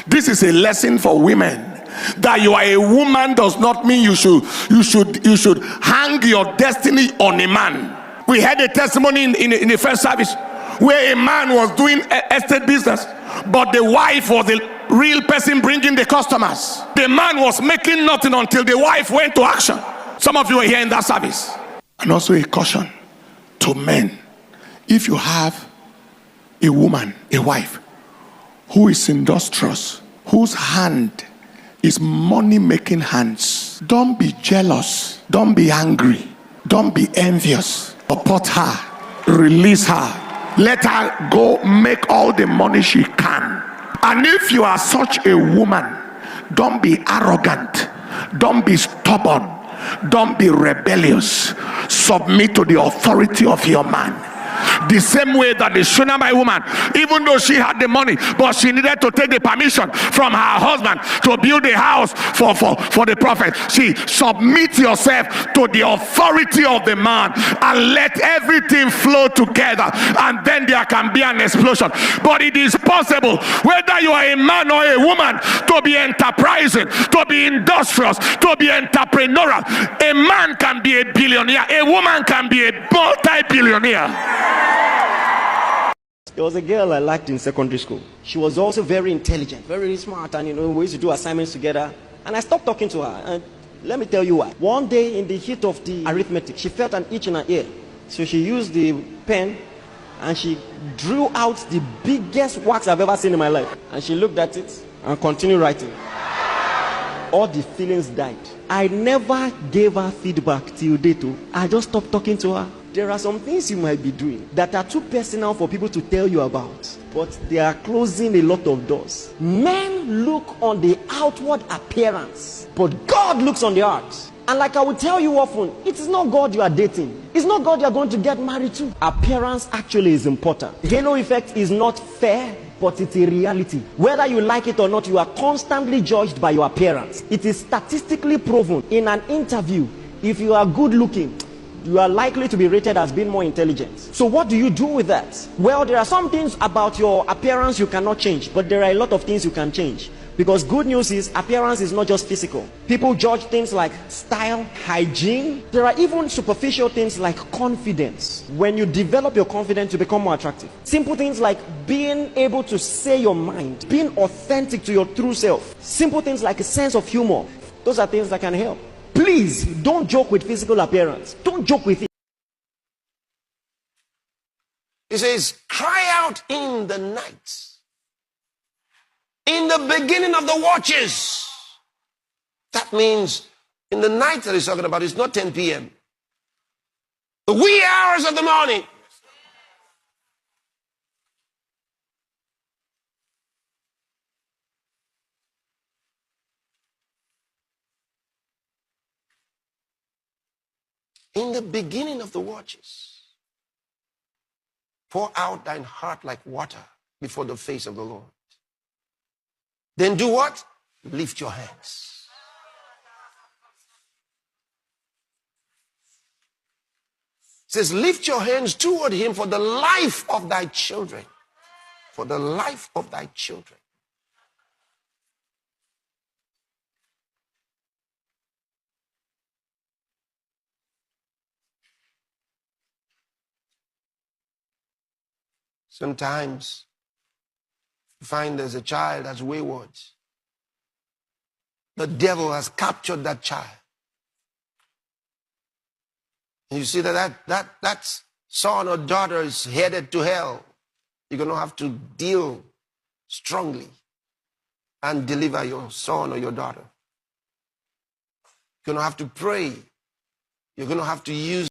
This is a lesson for women. That you are a woman does not mean you should hang your destiny on a man. We had a testimony in the first service where a man was doing estate business, but the wife was the real person bringing the customers. The man was making nothing until the wife went to action. Some of you are here in that service. And also a caution to men: if you have a woman, a wife, who is industrious, whose hand is money-making hands, don't be jealous, don't be angry, don't be envious. Support her, release her, let her go make all the money she can. And if you are such a woman, don't be arrogant, don't be stubborn, don't be rebellious. Submit to the authority of your man. The same way that the Shunammite woman, even though she had the money, but she needed to take the permission from her husband to build a house for the prophet. She submit yourself to the authority of the man and let everything flow together, and then there can be an explosion. But it is possible, whether you are a man or a woman, to be enterprising, to be industrious, to be entrepreneurial. A man can be a billionaire, a woman can be a multi-billionaire. There was a girl I liked in secondary school. She was also very intelligent, very smart, and we used to do assignments together. And I stopped talking to her. And let me tell you why. One day in the heat of the arithmetic, she felt an itch in her ear. So she used the pen and she drew out the biggest wax I've ever seen in my life. And she looked at it and continued writing. All the feelings died. I never gave her feedback till date. I just stopped talking to her. There are some things you might be doing that are too personal for people to tell you about, but they are closing a lot of doors. Men look on the outward appearance, but God looks on the heart. And like I will tell you often, it is not God you are dating. It's not God you are going to get married to. Appearance actually is important. The halo effect is not fair, but it's a reality. Whether you like it or not, you are constantly judged by your appearance. It is statistically proven in an interview. If you are good looking, you are likely to be rated as being more intelligent. So what do you do with that? Well, there are some things about your appearance you cannot change, but there are a lot of things you can change. Because good news is, appearance is not just physical. People judge things like style, hygiene. There are even superficial things like confidence. When you develop your confidence, you become more attractive. Simple things like being able to say your mind, being authentic to your true self. Simple things like a sense of humor. Those are things that can help. Please don't joke with physical appearance. Don't joke with it. He says, cry out in the night, in the beginning of the watches. That means in the night that he's talking about, it's not 10 p.m. The wee hours of the morning. In the beginning of the watches, pour out thine heart like water before the face of the Lord. Then do what? Lift your hands. It says, lift your hands toward him for the life of thy children. For the life of thy children. Sometimes you find there's a child that's wayward. The devil has captured that child. And you see that son or daughter is headed to hell. You're going to have to deal strongly and deliver your son or your daughter. You're going to have to pray. You're going to have to use